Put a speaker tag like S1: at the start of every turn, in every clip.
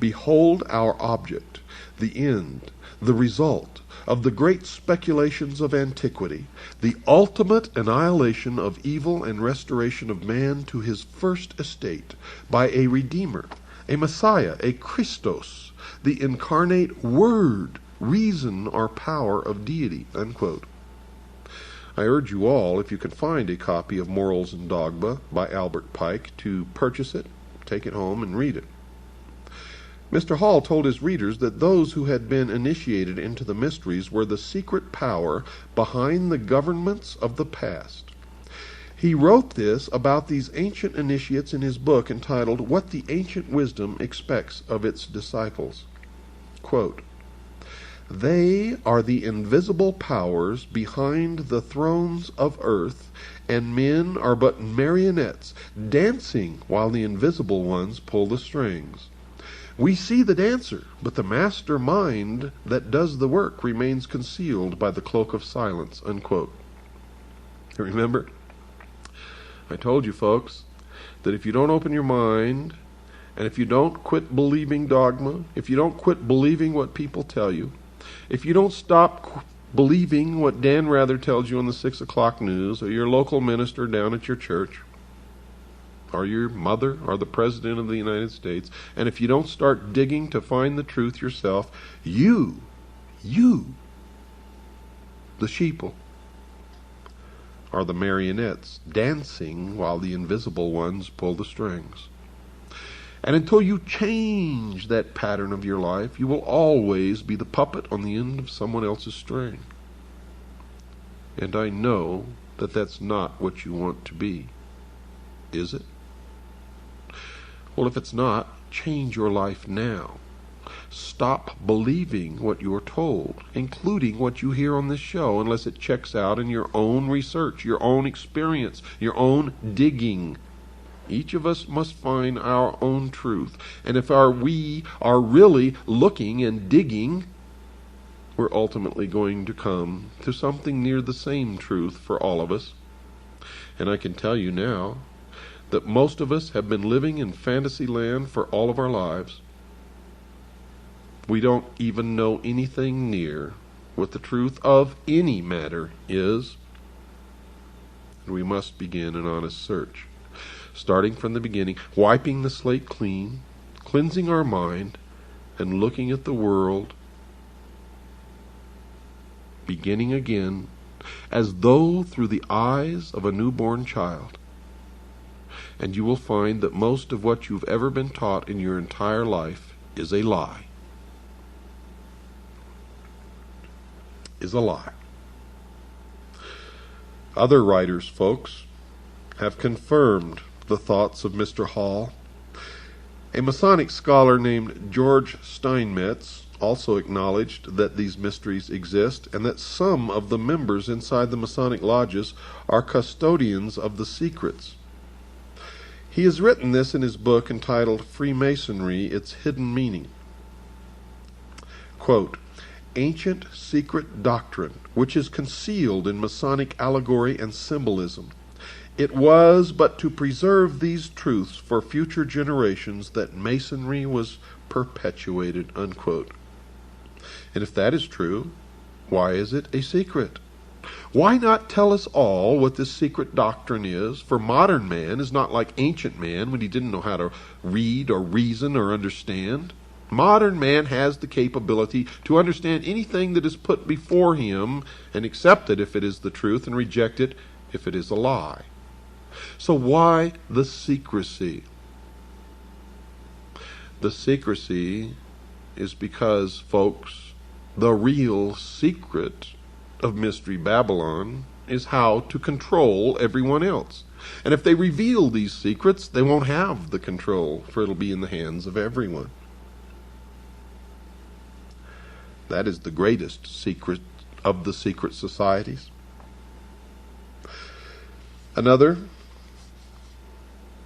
S1: Behold our object, the end, the result of the great speculations of antiquity, the ultimate annihilation of evil and restoration of man to his first estate by a Redeemer, a Messiah, a Christos, the incarnate Word, reason or power of deity." Unquote. I urge you all, if you can find a copy of Morals and Dogma by Albert Pike, to purchase it, take it home, and read it. Mr. Hall told his readers that those who had been initiated into the mysteries were the secret power behind the governments of the past. He wrote this about these ancient initiates in his book entitled "What the Ancient Wisdom Expects of Its Disciples." Quote, "They are the invisible powers behind the thrones of earth, and men are but marionettes dancing while the invisible ones pull the strings. We see the dancer, but the master mind that does the work remains concealed by the cloak of silence." Unquote. Remember, I told you folks that if you don't open your mind, and if you don't quit believing dogma, if you don't quit believing what people tell you, if you don't stop believing what Dan Rather tells you on the 6 o'clock news, or your local minister down at your church, or your mother, or the President of the United States, and if you don't start digging to find the truth yourself, you, the sheeple, are the marionettes dancing while the invisible ones pull the strings. And until you change that pattern of your life, you will always be the puppet on the end of someone else's string. And I know that that's not what you want to be. Is it? Well, if it's not, change your life now. Stop believing what you're told, including what you hear on this show, unless it checks out in your own research, your own experience, your own digging. Each of us must find our own truth. And if we are really looking and digging, we're ultimately going to come to something near the same truth for all of us. And I can tell you now that most of us have been living in fantasy land for all of our lives. We don't even know anything near what the truth of any matter is. And we must begin an honest search, starting from the beginning, wiping the slate clean, cleansing our mind, and looking at the world, beginning again, as though through the eyes of a newborn child. And you will find that most of what you've ever been taught in your entire life is a lie. Is a lie. Other writers, folks, have confirmed the thoughts of Mr. Hall. A Masonic scholar named George Steinmetz also acknowledged that these mysteries exist and that some of the members inside the Masonic lodges are custodians of the secrets. He has written this in his book entitled Freemasonry, Its Hidden Meaning. Quote, "Ancient secret doctrine, which is concealed in Masonic allegory and symbolism. It was but to preserve these truths for future generations that Masonry was perpetuated." Unquote. And if that is true, why is it a secret? Why not tell us all what this secret doctrine is? For modern man is not like ancient man when he didn't know how to read or reason or understand. Modern man has the capability to understand anything that is put before him and accept it if it is the truth and reject it if it is a lie. So why the secrecy? The secrecy is because, folks, the real secret of Mystery Babylon is how to control everyone else. And if they reveal these secrets, they won't have the control, for it'll be in the hands of everyone. That is the greatest secret of the secret societies. Another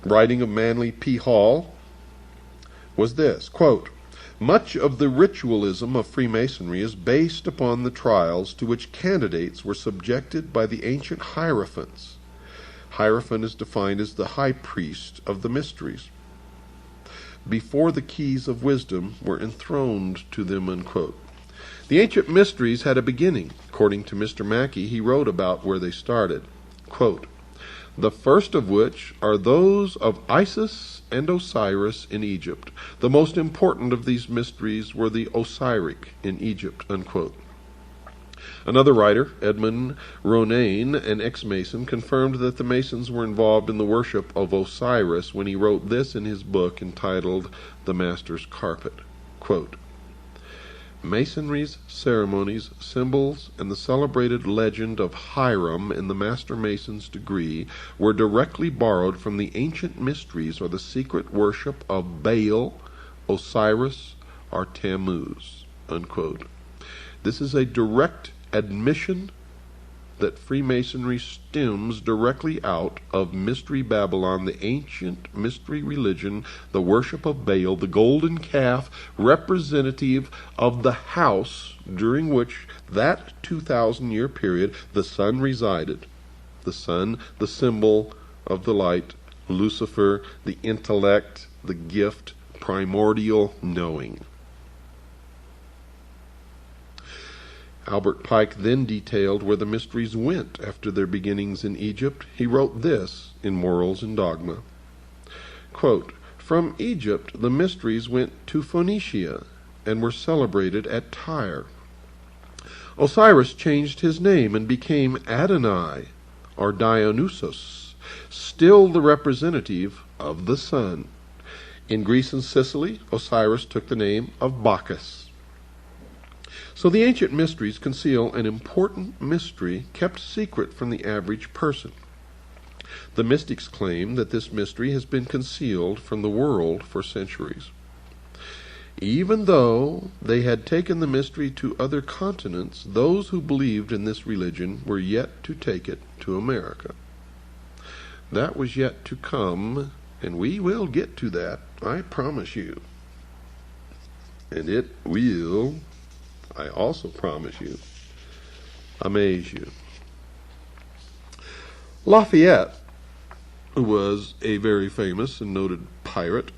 S1: writing of Manly P. Hall was this, quote, "Much of the ritualism of Freemasonry is based upon the trials to which candidates were subjected by the ancient hierophants." Hierophant is defined as the high priest of the mysteries. before the keys of wisdom were enthroned to them, unquote. The ancient mysteries had a beginning. According to Mr. Mackey, he wrote about where they started. Quote, the first of which are those of Isis and Osiris in Egypt. The most important of these mysteries were the Osiric in Egypt, unquote. Another writer, Edmund Ronayne, an ex-Mason, confirmed that the Masons were involved in the worship of Osiris when he wrote this in his book entitled The Master's Carpet. Quote, Masonry's ceremonies, symbols, and the celebrated legend of Hiram in the Master Mason's degree were directly borrowed from the ancient mysteries or the secret worship of Baal, Osiris, or Tammuz, unquote. This is a direct admission that Freemasonry stems directly out of Mystery Babylon, the ancient mystery religion, the worship of Baal, the golden calf, representative of the house during which that 2,000-year period the sun resided. The sun, the symbol of the light, LuciFer, the intellect, the gift, primordial knowing. Albert Pike then detailed where the mysteries went after their beginnings in Egypt. He wrote this in Morals and Dogma. Quote, from Egypt the mysteries went to Phoenicia and were celebrated at Tyre. Osiris changed his name and became Adonai, or Dionysus, still the representative of the sun. In Greece and Sicily, Osiris took the name of Bacchus. So the ancient mysteries conceal an important mystery kept secret from the average person. The mystics claim that this mystery has been concealed from the world for centuries. Even though they had taken the mystery to other continents, those who believed in this religion were yet to take it to America. That was yet to come, and we will get to that, I promise you. And it will, I also promise you, amaze you. Lafayette, who was a very famous and noted pirate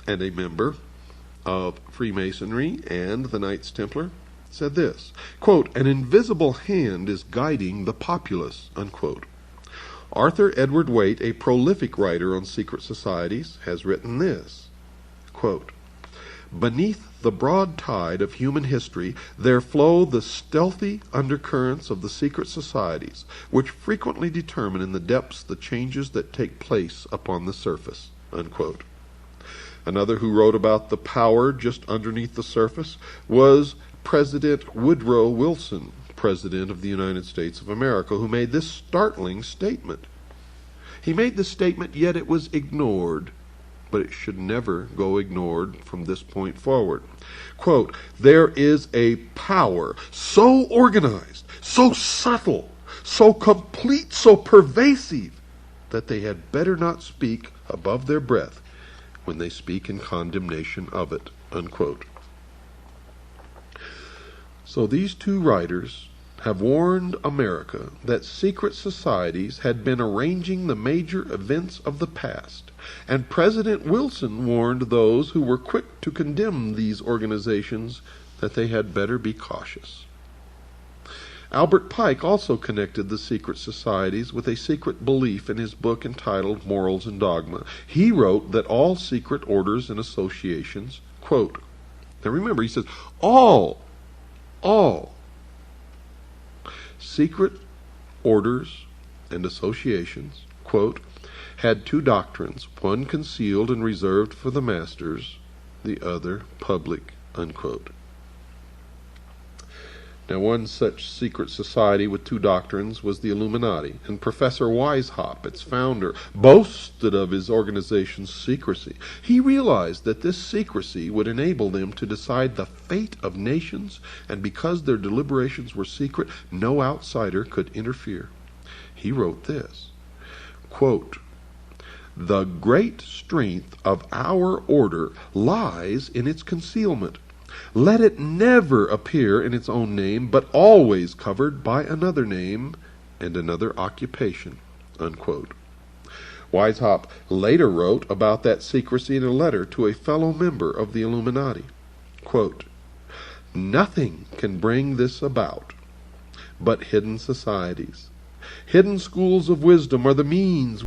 S1: and a member of Freemasonry and the Knights Templar, said this, quote, an invisible hand is guiding the populace, unquote. Arthur Edward Waite, a prolific writer on secret societies, has written this, quote, beneath the broad tide of human history there flow the stealthy undercurrents of the secret societies, which frequently determine in the depths the changes that take place upon the surface, unquote. Another who wrote about the power just underneath the surface was President Woodrow Wilson, President of the United States of America, who made this startling statement. He made this statement, yet it was ignored. But it should never go ignored from this point forward. Quote, there is a power so organized, so subtle, so complete, so pervasive, that they had better not speak above their breath when they speak in condemnation of it, unquote. So these two writers have warned America that secret societies had been arranging the major events of the past, and President Wilson warned those who were quick to condemn these organizations that they had better be cautious. Albert Pike also connected the secret societies with a secret belief in his book entitled Morals and Dogma. He wrote that all secret orders and associations, quote, now remember, he says, all secret orders and associations, quote, had two doctrines, one concealed and reserved for the masters, the other public, unquote. Now, one such secret society with two doctrines was the Illuminati, and Professor Weishaupt, its founder, boasted of his organization's secrecy. He realized that this secrecy would enable them to decide the fate of nations, and because their deliberations were secret, no outsider could interfere. He wrote this, quote, the great strength of our order lies in its concealment. Let it never appear in its own name, but always covered by another name and another occupation, unquote. Weishaupt later wrote about that secrecy in a letter to a fellow member of the Illuminati. Quote, "Nothing can bring this about but hidden societies. Hidden schools of wisdom are the means